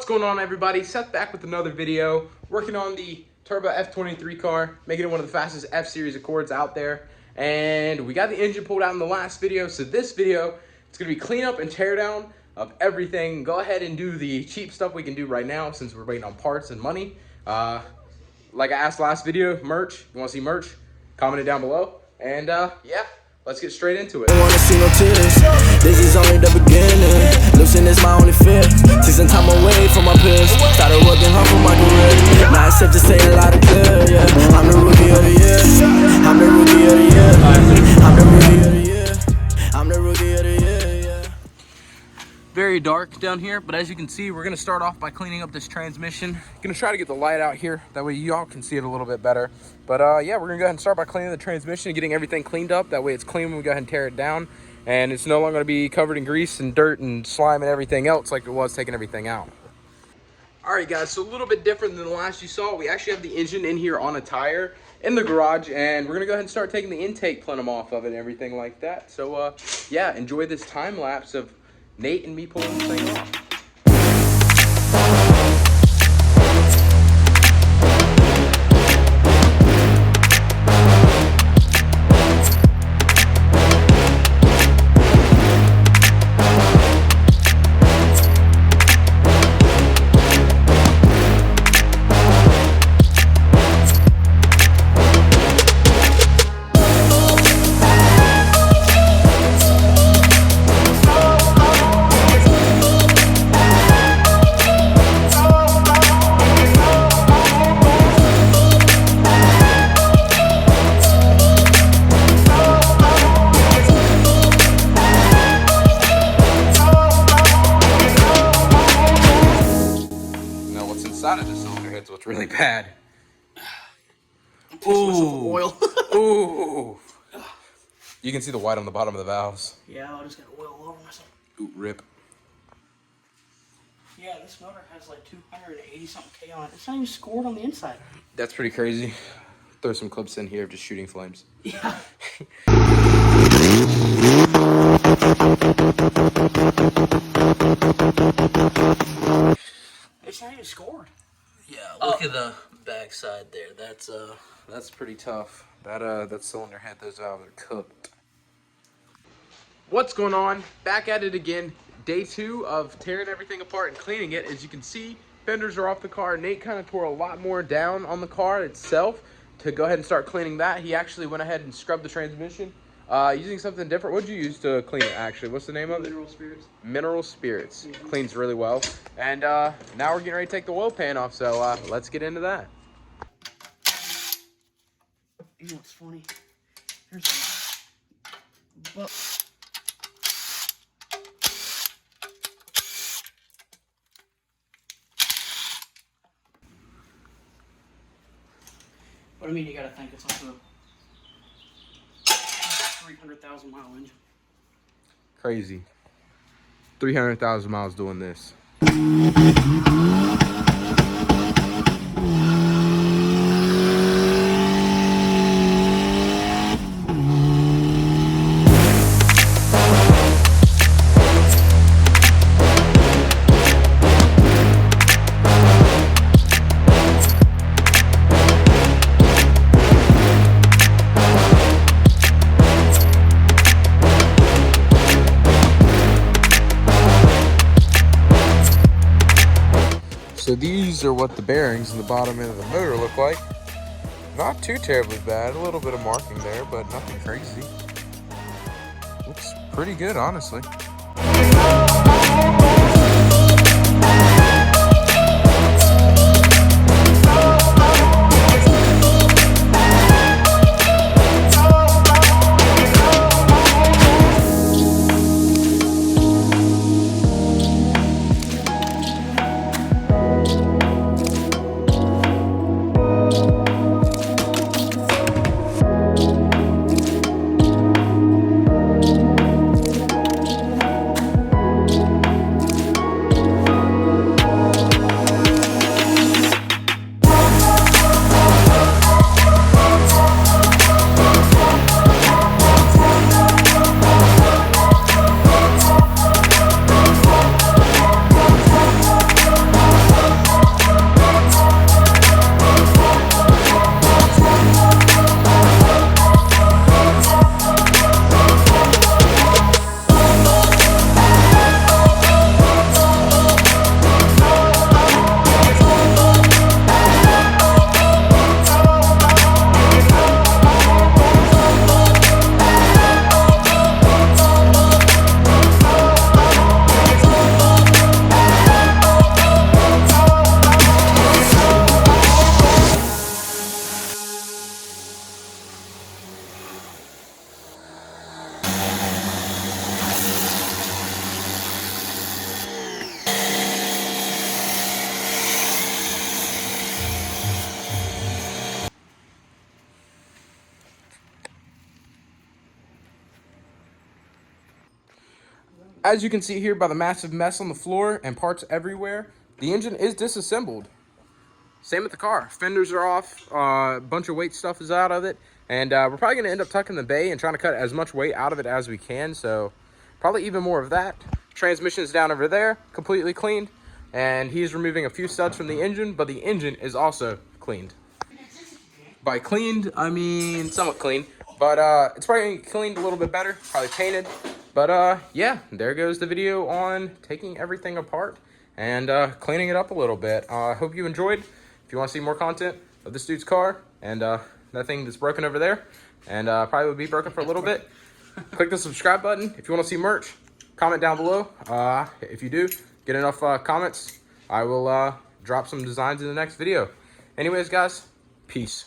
going on, everybody? Seth back with another video, working on the turbo F23 car, making it one of the fastest F-Series Accords out there. And we got the engine pulled out in the last video, so this video, it's going to be cleanup and teardown of everything. Go ahead and do the cheap stuff we can do right now since we're waiting on parts and money. Like I asked last video, merch. If you want to see merch, comment it down below. And yeah, let's get straight into it. I wanna see no tears. This is only the beginning. Losing is my only fear. Take some time away from my peers. Started working hard for my career. Now it's safe to say a lot of clear. Yeah, I'm the rookie of the year. I'm the rookie of the year. I'm the rookie of the year. I'm the rookie of the year. Yeah. Very dark down here, but as you can see, we're gonna start off by cleaning up this transmission. Gonna try to get the light out here, that way y'all can see it a little bit better. But yeah, we're gonna go ahead and start by cleaning the transmission and getting everything cleaned up. That way it's clean when we go ahead and tear it down, and it's no longer gonna be covered in grease and dirt and slime and everything else like it was taking everything out. All right, guys, so a little bit different than the last you saw. We actually have the engine in here on a tire in the garage, and we're gonna go ahead and start taking the intake plenum off of it and everything like that. So yeah, enjoy this time lapse of Nate and me pulling this thing off. Inside of the cylinder head's what's really bad. Ooh. Oil. Ooh. You can see the white on the bottom of the valves. Yeah, I just got oil all over myself. Ooh, rip. Yeah, this motor has like 280 something K on it. It's not even scored on the inside. That's pretty crazy. Throw some clips in here of just shooting flames. Yeah. It's not even scored. Yeah, look at the back side there. That's pretty tough. That cylinder head, those valves are cooked. What's going on? Back at it again. Day 2 of tearing everything apart and cleaning it. As you can see, fenders are off the car. Nate kind of tore a lot more down on the car itself to go ahead and start cleaning that. He actually went ahead and scrubbed the transmission using something different. What did you use to clean it, actually? What's the name of it? Mineral Spirits. Mineral Spirits. Cleans really well. And now we're getting ready to take the oil pan off, so let's get into that. You know what's funny? Here's a... But... But I mean, you gotta think it's also a 300,000 mile engine. Crazy. 300,000 miles doing this. So these are what the bearings in the bottom end of the motor look like. Not too terribly bad, a little bit of marking there, but nothing crazy. Looks pretty good, honestly. as you can see here by the massive mess on the floor and parts everywhere, the engine is disassembled. Same with the car. Fenders are off, a bunch of weight stuff is out of it, and we're probably going to end up tucking the bay and trying to cut as much weight out of it as we can, so probably even more of that. Transmission is down over there, completely cleaned, and he's removing a few studs from the engine, but the engine is also cleaned. By cleaned, I mean somewhat clean, but it's probably cleaned a little bit better, probably painted. But yeah, there goes the video on taking everything apart and cleaning it up a little bit. I hope you enjoyed. If you want to see more content of this dude's car and that thing that's broken over there, and probably will be broken for a little bit, click the subscribe button. If you want to see merch, comment down below. If you do get enough comments, I will drop some designs in the next video. Anyways, guys, peace.